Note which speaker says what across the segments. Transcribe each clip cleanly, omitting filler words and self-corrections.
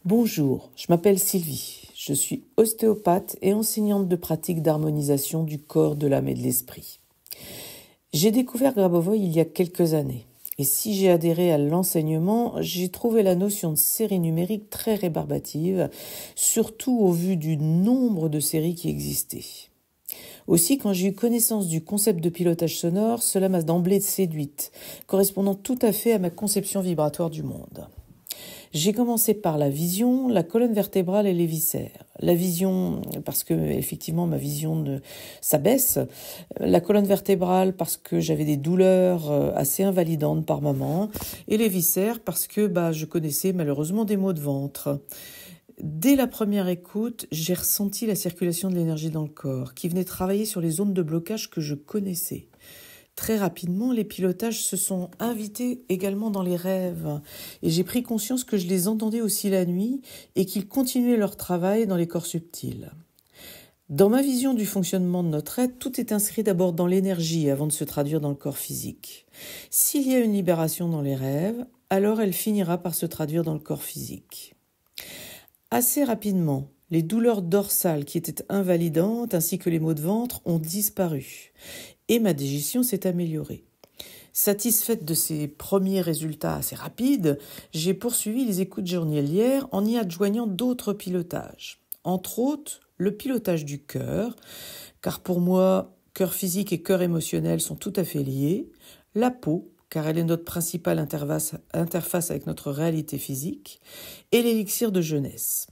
Speaker 1: Bonjour, je m'appelle Sylvie, je suis ostéopathe et enseignante de pratique d'harmonisation du corps, de l'âme et de l'esprit. J'ai découvert Grabovoi il y a quelques années et si j'ai adhéré à l'enseignement, j'ai trouvé la notion de série numérique très rébarbative, surtout au vu du nombre de séries qui existaient. Aussi, quand j'ai eu connaissance du concept de pilotage sonore, cela m'a d'emblée séduite, correspondant tout à fait à ma conception vibratoire du monde. J'ai commencé par la vision, la colonne vertébrale et les viscères. La vision, parce que effectivement ma vision s'abaisse. La colonne vertébrale, parce que j'avais des douleurs assez invalidantes par moment. Et les viscères, parce que je connaissais malheureusement des maux de ventre. Dès la première écoute, j'ai ressenti la circulation de l'énergie dans le corps, qui venait travailler sur les zones de blocage que je connaissais. Très rapidement, les pilotages se sont invités également dans les rêves et j'ai pris conscience que je les entendais aussi la nuit et qu'ils continuaient leur travail dans les corps subtils. Dans ma vision du fonctionnement de notre être, tout est inscrit d'abord dans l'énergie avant de se traduire dans le corps physique. S'il y a une libération dans les rêves, alors elle finira par se traduire dans le corps physique. Assez rapidement, les douleurs dorsales qui étaient invalidantes ainsi que les maux de ventre ont disparu et ma digestion s'est améliorée. Satisfaite de ces premiers résultats assez rapides, j'ai poursuivi les écoutes journalières en y adjoignant d'autres pilotages. Entre autres, le pilotage du cœur, car pour moi, cœur physique et cœur émotionnel sont tout à fait liés, la peau, car elle est notre principale interface avec notre réalité physique, et l'élixir de jeunesse.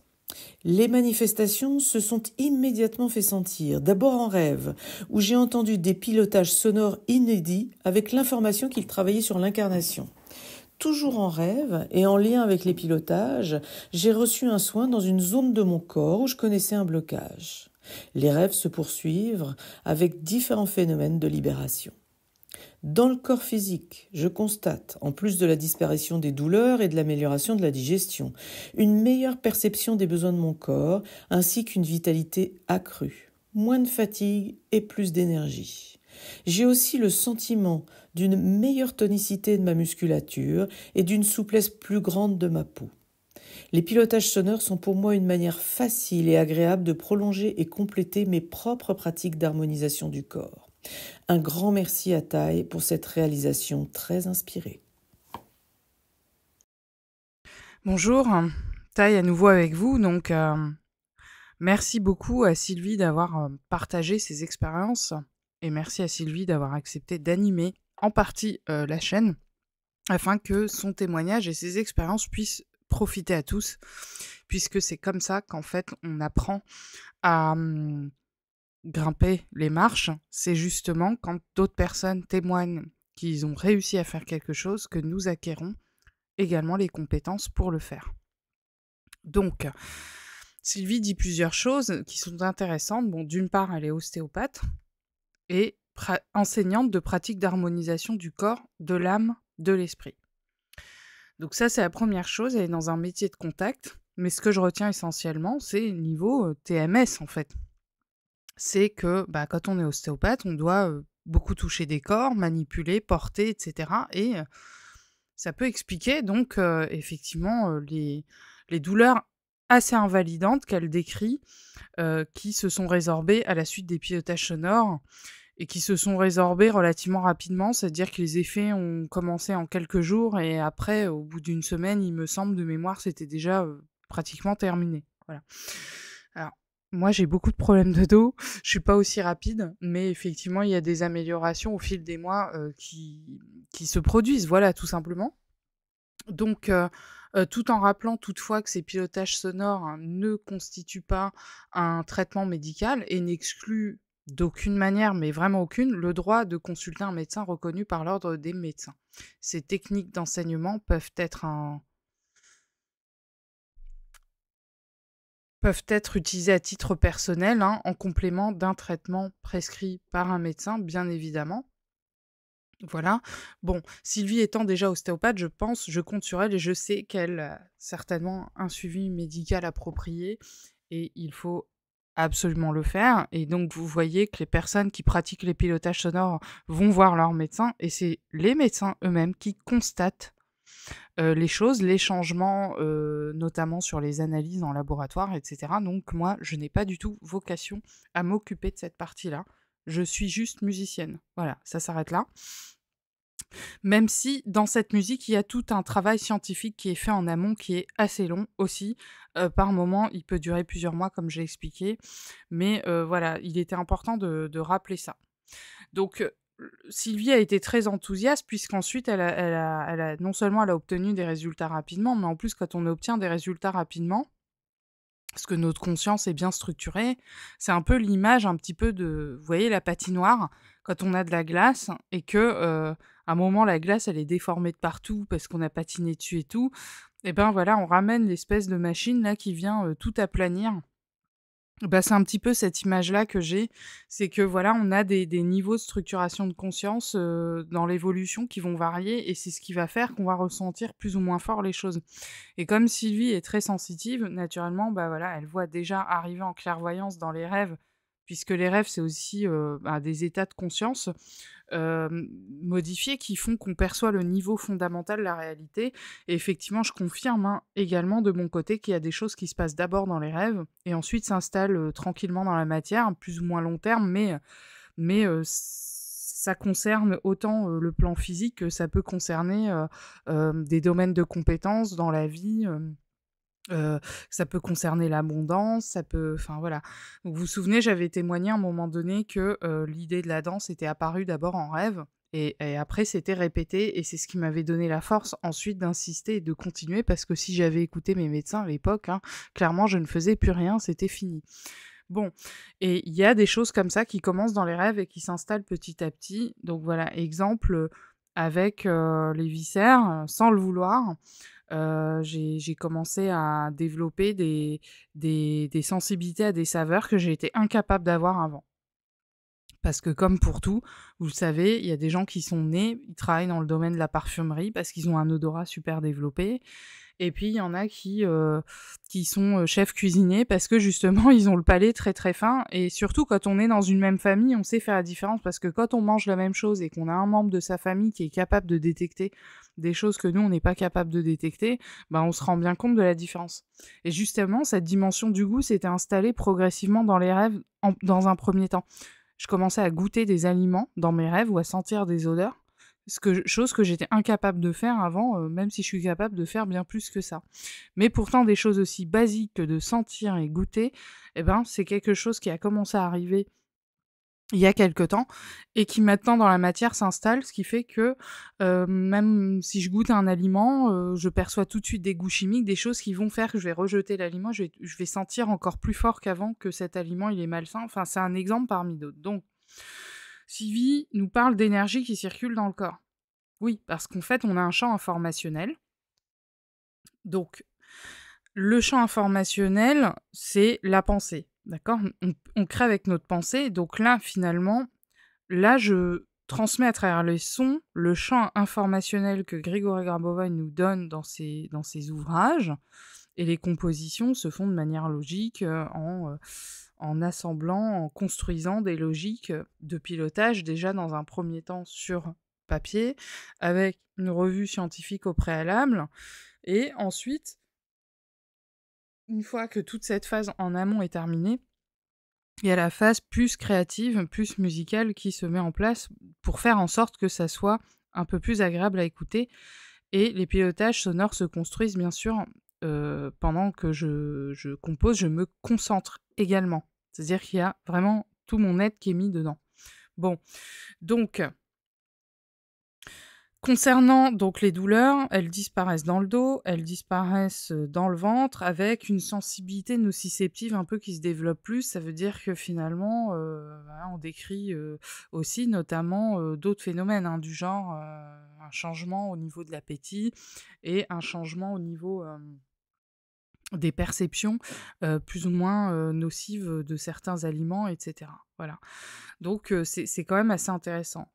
Speaker 1: Les manifestations se sont immédiatement fait sentir, d'abord en rêve, où j'ai entendu des pilotages sonores inédits avec l'information qu'ils travaillaient sur l'incarnation. Toujours en rêve et en lien avec les pilotages, j'ai reçu un soin dans une zone de mon corps où je connaissais un blocage. Les rêves se poursuivent avec différents phénomènes de libération. Dans le corps physique, je constate, en plus de la disparition des douleurs et de l'amélioration de la digestion, une meilleure perception des besoins de mon corps, ainsi qu'une vitalité accrue, moins de fatigue et plus d'énergie. J'ai aussi le sentiment d'une meilleure tonicité de ma musculature et d'une souplesse plus grande de ma peau. Les pilotages sonores sont pour moi une manière facile et agréable de prolonger et compléter mes propres pratiques d'harmonisation du corps. Un grand merci à Tai pour cette réalisation très inspirée.
Speaker 2: Bonjour, Tai à nouveau avec vous. Donc, merci beaucoup à Sylvie d'avoir partagé ses expériences et merci à Sylvie d'avoir accepté d'animer en partie la chaîne afin que son témoignage et ses expériences puissent profiter à tous, puisque c'est comme ça qu'en fait on apprend à grimper les marches. C'est justement quand d'autres personnes témoignent qu'ils ont réussi à faire quelque chose que nous acquérons également les compétences pour le faire. Donc, Sylvie dit plusieurs choses qui sont intéressantes. Bon, d'une part, elle est ostéopathe et enseignante de pratiques d'harmonisation du corps, de l'âme, de l'esprit. Donc ça, c'est la première chose. Elle est dans un métier de contact. Mais ce que je retiens essentiellement, c'est niveau TMS, en fait. C'est que quand on est ostéopathe, on doit beaucoup toucher des corps, manipuler, porter, etc. Et ça peut expliquer donc effectivement les douleurs assez invalidantes qu'elle décrit, qui se sont résorbées à la suite des pilotages sonores et qui se sont résorbées relativement rapidement, c'est-à-dire que les effets ont commencé en quelques jours et après, au bout d'une semaine, il me semble, de mémoire, c'était déjà pratiquement terminé. Voilà. Alors, moi, j'ai beaucoup de problèmes de dos, je suis pas aussi rapide, mais effectivement, il y a des améliorations au fil des mois qui se produisent, voilà, tout simplement. Donc, tout en rappelant toutefois que ces pilotages sonores ne constituent pas un traitement médical et n'excluent d'aucune manière, mais vraiment aucune, le droit de consulter un médecin reconnu par l'ordre des médecins. Ces techniques d'enseignement peuvent être utilisées à titre personnel, en complément d'un traitement prescrit par un médecin, bien évidemment. Voilà. Bon, Sylvie étant déjà ostéopathe, je compte sur elle et je sais qu'elle a certainement un suivi médical approprié et il faut absolument le faire. Et donc, vous voyez que les personnes qui pratiquent les pilotages sonores vont voir leur médecin et c'est les médecins eux-mêmes qui constatent les choses, les changements, notamment sur les analyses en laboratoire, etc. Donc moi, je n'ai pas du tout vocation à m'occuper de cette partie-là. Je suis juste musicienne. Voilà, ça s'arrête là. Même si dans cette musique, il y a tout un travail scientifique qui est fait en amont, qui est assez long aussi. Par moment, il peut durer plusieurs mois, comme j'ai expliqué. Mais voilà, il était important de rappeler ça. Donc, Sylvie a été très enthousiaste puisqu'ensuite elle a non seulement elle a obtenu des résultats rapidement, mais en plus quand on obtient des résultats rapidement, parce que notre conscience est bien structurée, c'est un peu l'image un petit peu de, vous voyez la patinoire, quand on a de la glace et que à un moment la glace elle est déformée de partout parce qu'on a patiné dessus et tout, et ben voilà, on ramène l'espèce de machine là qui vient tout aplanir. Bah, c'est un petit peu cette image-là que j'ai, c'est que voilà, on a des niveaux de structuration de conscience, dans l'évolution qui vont varier et c'est ce qui va faire qu'on va ressentir plus ou moins fort les choses. Et comme Sylvie est très sensitive, naturellement, bah, voilà, elle voit déjà arriver en clairvoyance dans les rêves, puisque les rêves, c'est aussi, bah, des états de conscience, modifiés qui font qu'on perçoit le niveau fondamental de la réalité. Et effectivement, je confirme, hein, également de mon côté qu'il y a des choses qui se passent d'abord dans les rêves et ensuite s'installent tranquillement dans la matière, plus ou moins long terme, mais ça concerne autant le plan physique que ça peut concerner des domaines de compétences dans la vie. Ça peut concerner l'abondance, ça peut, enfin voilà. Donc vous vous souvenez, j'avais témoigné à un moment donné que l'idée de la danse était apparue d'abord en rêve et après c'était répété et c'est ce qui m'avait donné la force ensuite d'insister et de continuer parce que si j'avais écouté mes médecins à l'époque, hein, clairement je ne faisais plus rien, c'était fini. Bon, et il y a des choses comme ça qui commencent dans les rêves et qui s'installent petit à petit. Donc voilà, exemple avec les viscères, sans le vouloir. J'ai commencé à développer des sensibilités à des saveurs que j'ai été incapable d'avoir avant. Parce que comme pour tout, vous le savez, il y a des gens qui sont nés, ils travaillent dans le domaine de la parfumerie parce qu'ils ont un odorat super développé. Et puis il y en a qui sont chefs cuisiniers parce que justement ils ont le palais très très fin. Et surtout quand on est dans une même famille, on sait faire la différence parce que quand on mange la même chose et qu'on a un membre de sa famille qui est capable de détecter des choses que nous on n'est pas capable de détecter, ben on se rend bien compte de la différence. Et justement cette dimension du goût s'était installée progressivement dans les rêves dans un premier temps. Je commençais à goûter des aliments dans mes rêves ou à sentir des odeurs. Chose que j'étais incapable de faire avant, même si je suis capable de faire bien plus que ça. Mais pourtant, des choses aussi basiques que de sentir et goûter, eh ben, c'est quelque chose qui a commencé à arriver il y a quelque temps et qui maintenant dans la matière s'installe, ce qui fait que même si je goûte un aliment, je perçois tout de suite des goûts chimiques, des choses qui vont faire que je vais rejeter l'aliment, je vais sentir encore plus fort qu'avant que cet aliment il est malsain. Enfin, c'est un exemple parmi d'autres. Donc, Sylvie nous parle d'énergie qui circule dans le corps. Oui, parce qu'en fait, on a un champ informationnel. Donc, le champ informationnel, c'est la pensée. D'accord ? On crée avec notre pensée. Donc là, finalement, là, je transmets à travers les sons le champ informationnel que Grigory Grabovoi nous donne dans ses ouvrages. Et les compositions se font de manière logique en assemblant, en construisant des logiques de pilotage déjà dans un premier temps sur papier, avec une revue scientifique au préalable. Et ensuite, une fois que toute cette phase en amont est terminée, il y a la phase plus créative, plus musicale qui se met en place pour faire en sorte que ça soit un peu plus agréable à écouter. Et les pilotages sonores se construisent bien sûr pendant que je compose, je me concentre également. C'est-à-dire qu'il y a vraiment tout mon être qui est mis dedans. Bon, donc concernant donc les douleurs, elles disparaissent dans le dos, elles disparaissent dans le ventre, avec une sensibilité nociceptive un peu qui se développe plus. Ça veut dire que finalement, voilà, on décrit aussi notamment d'autres phénomènes, hein, du genre un changement au niveau de l'appétit et un changement au niveau des perceptions plus ou moins nocives de certains aliments, etc. Voilà. Donc c'est quand même assez intéressant.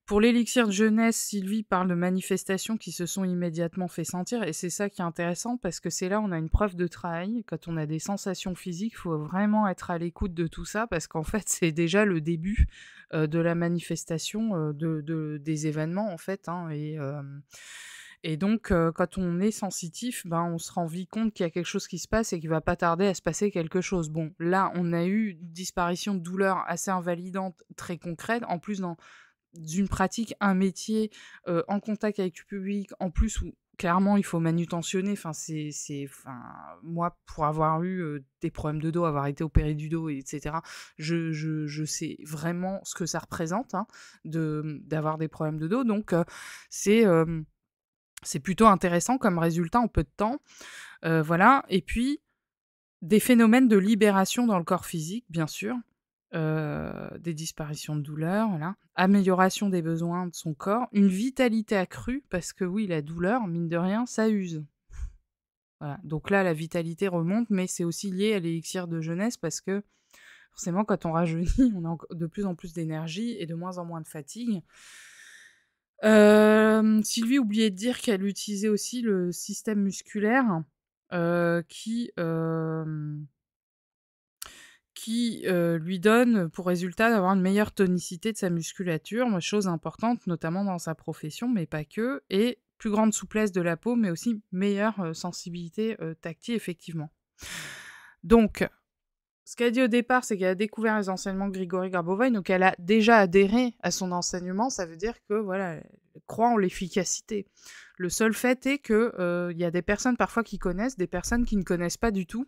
Speaker 2: Pour l'élixir de jeunesse, Sylvie parle de manifestations qui se sont immédiatement fait sentir, et c'est ça qui est intéressant, parce que c'est là où on a une preuve de travail. Quand on a des sensations physiques, il faut vraiment être à l'écoute de tout ça, parce qu'en fait, c'est déjà le début de la manifestation des événements, en fait, hein, Et donc, quand on est sensitif, ben, on se rend vite compte qu'il y a quelque chose qui se passe et qu'il va pas tarder à se passer quelque chose. Bon, là, on a eu une disparition de douleur assez invalidante, très concrète, en plus dans une pratique, un métier, en contact avec le public, en plus où clairement il faut manutentionner. Enfin, enfin, moi, pour avoir eu des problèmes de dos, avoir été opéré du dos, etc., je sais vraiment ce que ça représente, hein, d'avoir des problèmes de dos. Donc, c'est c'est plutôt intéressant comme résultat en peu de temps. Voilà. Et puis, des phénomènes de libération dans le corps physique, bien sûr. Des disparitions de douleur, voilà. Amélioration des besoins de son corps, une vitalité accrue, parce que oui, la douleur, mine de rien, ça use. Voilà. Donc là, la vitalité remonte, mais c'est aussi lié à l'élixir de jeunesse, parce que forcément, quand on rajeunit, on a de plus en plus d'énergie et de moins en moins de fatigue. Sylvie oubliait de dire qu'elle utilisait aussi le système musculaire, qui lui donne pour résultat d'avoir une meilleure tonicité de sa musculature, chose importante notamment dans sa profession, mais pas que, et plus grande souplesse de la peau, mais aussi meilleure sensibilité tactile, effectivement. Donc, ce qu'elle a dit au départ, c'est qu'elle a découvert les enseignements de Grigory Grabovoi, donc elle a déjà adhéré à son enseignement, ça veut dire que, voilà, elle croit en l'efficacité. Le seul fait est que y a des personnes parfois qui connaissent, des personnes qui ne connaissent pas du tout.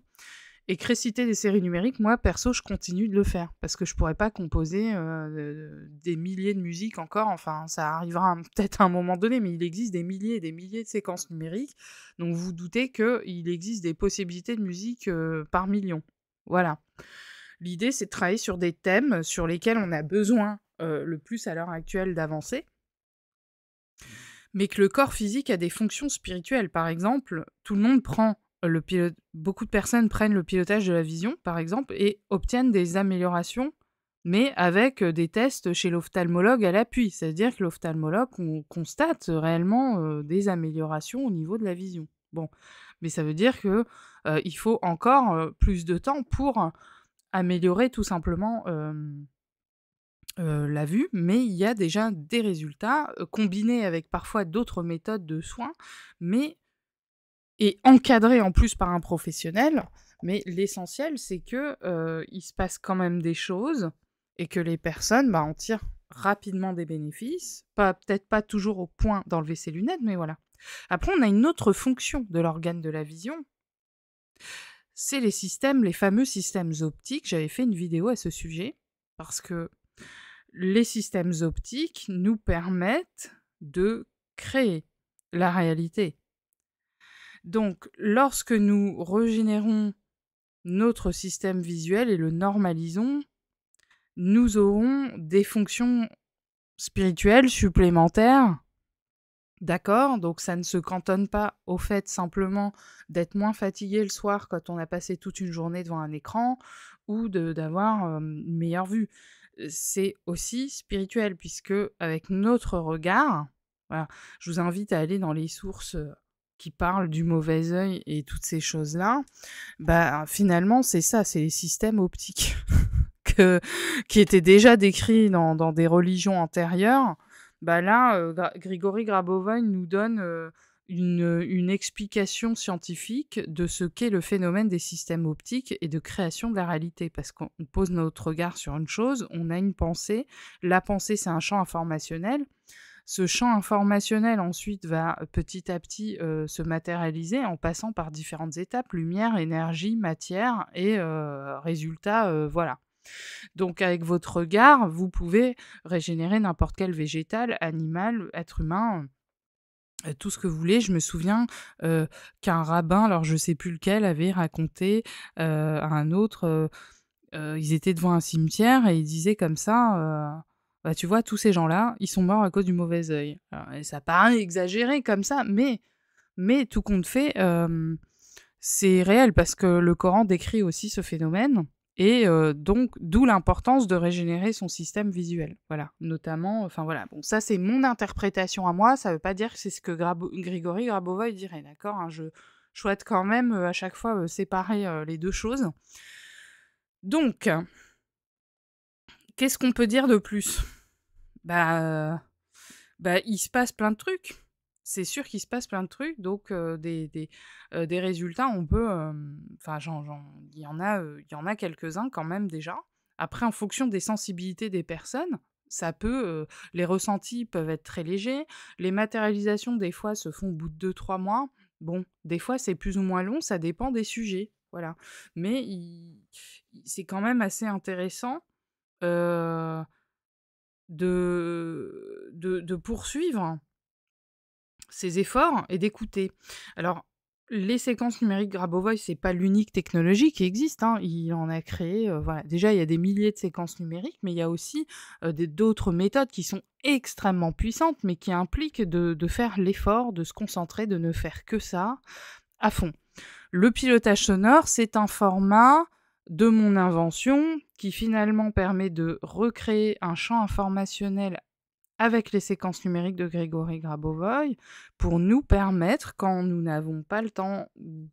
Speaker 2: Et réciter des séries numériques, moi, perso, je continue de le faire. Parce que je pourrais pas composer des milliers de musiques encore. Enfin, ça arrivera peut-être à un moment donné, mais il existe des milliers et des milliers de séquences numériques. Donc, vous doutez qu'il existe des possibilités de musique par million. Voilà. L'idée, c'est de travailler sur des thèmes sur lesquels on a besoin le plus à l'heure actuelle d'avancer. Mais que le corps physique a des fonctions spirituelles. Par exemple, tout le monde prend beaucoup de personnes prennent le pilotage de la vision, par exemple, et obtiennent des améliorations, mais avec des tests chez l'ophtalmologue à l'appui. C'est-à-dire que l'ophtalmologue constate réellement des améliorations au niveau de la vision. Bon, mais ça veut dire que il faut encore plus de temps pour améliorer tout simplement la vue, mais il y a déjà des résultats combinés avec parfois d'autres méthodes de soins, mais et encadré en plus par un professionnel, mais l'essentiel, c'est que il se passe quand même des choses et que les personnes en tirent rapidement des bénéfices. Peut-être pas toujours au point d'enlever ses lunettes, mais voilà. Après, on a une autre fonction de l'organe de la vision. C'est les fameux systèmes optiques. J'avais fait une vidéo à ce sujet, parce que les systèmes optiques nous permettent de créer la réalité. Donc, lorsque nous régénérons notre système visuel et le normalisons, nous aurons des fonctions spirituelles supplémentaires. D'accord? Donc, ça ne se cantonne pas au fait simplement d'être moins fatigué le soir quand on a passé toute une journée devant un écran ou d'avoir une meilleure vue. C'est aussi spirituel, puisque avec notre regard, voilà, je vous invite à aller dans les sources qui parlent du mauvais œil et toutes ces choses-là. Finalement, c'est ça, c'est les systèmes optiques qui étaient déjà décrits dans des religions antérieures. Là, Grigory Grabovoi nous donne une explication scientifique de ce qu'est le phénomène des systèmes optiques et de création de la réalité. Parce qu'on pose notre regard sur une chose, on a une pensée. La pensée, c'est un champ informationnel. Ce champ informationnel, ensuite, va petit à petit se matérialiser en passant par différentes étapes, lumière, énergie, matière et résultat, voilà. Donc, avec votre regard, vous pouvez régénérer n'importe quel végétal, animal, être humain, tout ce que vous voulez. Je me souviens qu'un rabbin, alors je sais plus lequel, avait raconté à un autre, ils étaient devant un cimetière et il disait comme ça... tu vois, tous ces gens-là, ils sont morts à cause du mauvais œil. Et ça paraît exagéré comme ça, mais tout compte fait, c'est réel, parce que le Coran décrit aussi ce phénomène, et donc d'où l'importance de régénérer son système visuel. Voilà, notamment, enfin voilà, bon, ça c'est mon interprétation à moi, ça veut pas dire que c'est ce que Grigory Grabovoi dirait, d'accord, hein, je souhaite quand même à chaque fois séparer les deux choses. Donc, qu'est-ce qu'on peut dire de plus ? Il se passe plein de trucs. c'est sûr qu'il se passe plein de trucs, donc des résultats, on peut, enfin, il y en a quelques-uns quand même déjà. Après, en fonction des sensibilités des personnes, ça peut, les ressentis peuvent être très légers. Les matérialisations, des fois, se font au bout de 2-3 mois. Bon, des fois, c'est plus ou moins long, ça dépend des sujets, voilà. Mais c'est quand même assez intéressant, heu, de poursuivre ses efforts et d'écouter. Alors, les séquences numériques Grabovoi, c'est pas l'unique technologie qui existe, hein. Il en a créé, voilà. Déjà, il y a des milliers de séquences d'autres, mais il y a aussi d'autres méthodes qui sont extrêmement puissantes, mais qui impliquent de faire l'effort, de se concentrer, de ne faire que ça à fond. Le pilotage sonore, c'est un format de mon invention qui finalement permet de recréer un champ informationnel avec les séquences numériques de Grégory Grabovoi pour nous permettre, quand nous n'avons pas le temps ou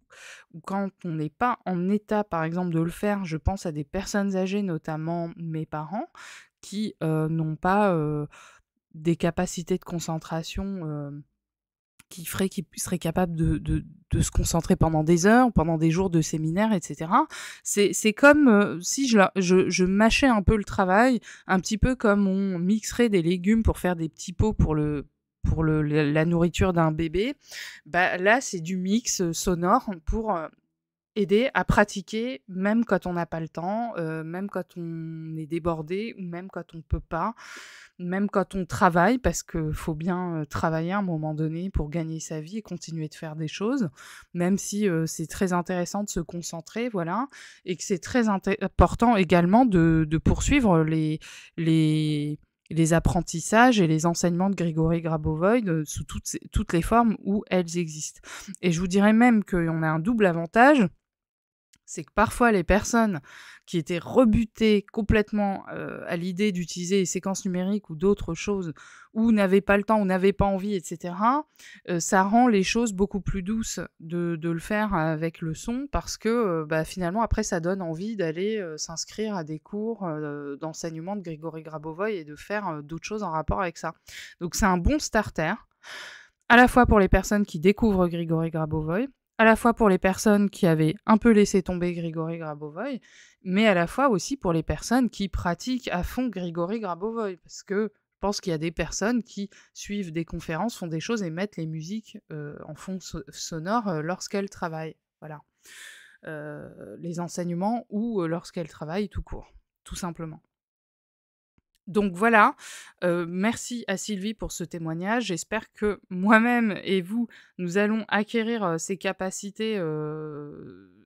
Speaker 2: quand on n'est pas en état, par exemple, de le faire, je pense à des personnes âgées, notamment mes parents, qui n'ont pas des capacités de concentration qui ferait qu'ils seraient capables de se concentrer pendant des heures, pendant des jours de séminaire, etc. C'est comme si je mâchais un peu le travail, un petit peu comme on mixerait des légumes pour faire des petits pots pour la nourriture d'un bébé. Bah, là, c'est du mix sonore pour aider à pratiquer, même quand on n'a pas le temps, même quand on est débordé ou même quand on peut pas, même quand on travaille, parce qu'il faut bien travailler à un moment donné pour gagner sa vie et continuer de faire des choses, même si c'est très intéressant de se concentrer, voilà, et que c'est très important également de poursuivre les apprentissages et les enseignements de Grigory Grabovoi sous toutes les formes où elles existent. Et je vous dirais même qu'on a un double avantage, c'est que parfois les personnes qui étaient rebutées complètement à l'idée d'utiliser les séquences numériques ou d'autres choses, ou n'avaient pas le temps, ou n'avaient pas envie, etc., ça rend les choses beaucoup plus douces de le faire avec le son, parce que bah, finalement, après, ça donne envie d'aller s'inscrire à des cours d'enseignement de Grigory Grabovoi et de faire d'autres choses en rapport avec ça. Donc c'est un bon starter, à la fois pour les personnes qui découvrent Grigory Grabovoi, à la fois pour les personnes qui avaient un peu laissé tomber Grigory Grabovoi, mais à la fois aussi pour les personnes qui pratiquent à fond Grigory Grabovoi, parce que je pense qu'il y a des personnes qui suivent des conférences, font des choses et mettent les musiques en fond sonore lorsqu'elles travaillent. Voilà. Les enseignements ou lorsqu'elles travaillent tout court, tout simplement. Donc voilà, merci à Sylvie pour ce témoignage. J'espère que moi-même et vous, nous allons acquérir ces capacités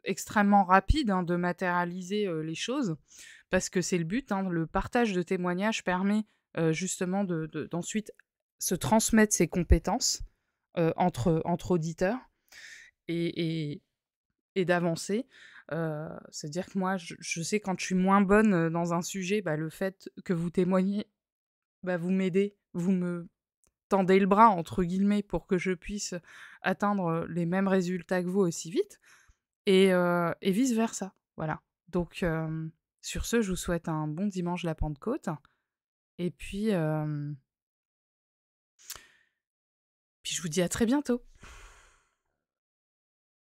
Speaker 2: extrêmement rapides, hein, de matérialiser les choses, parce que c'est le but, hein. Le partage de témoignages permet justement d'ensuite se transmettre ses compétences entre auditeurs et, et d'avancer. C'est-à-dire que moi, je sais quand je suis moins bonne dans un sujet, bah, le fait que vous témoignez, bah, vous m'aidez, vous me tendez le bras, entre guillemets, pour que je puisse atteindre les mêmes résultats que vous aussi vite, et vice-versa. Voilà. Donc, sur ce, je vous souhaite un bon dimanche de la Pentecôte, et puis je vous dis à très bientôt.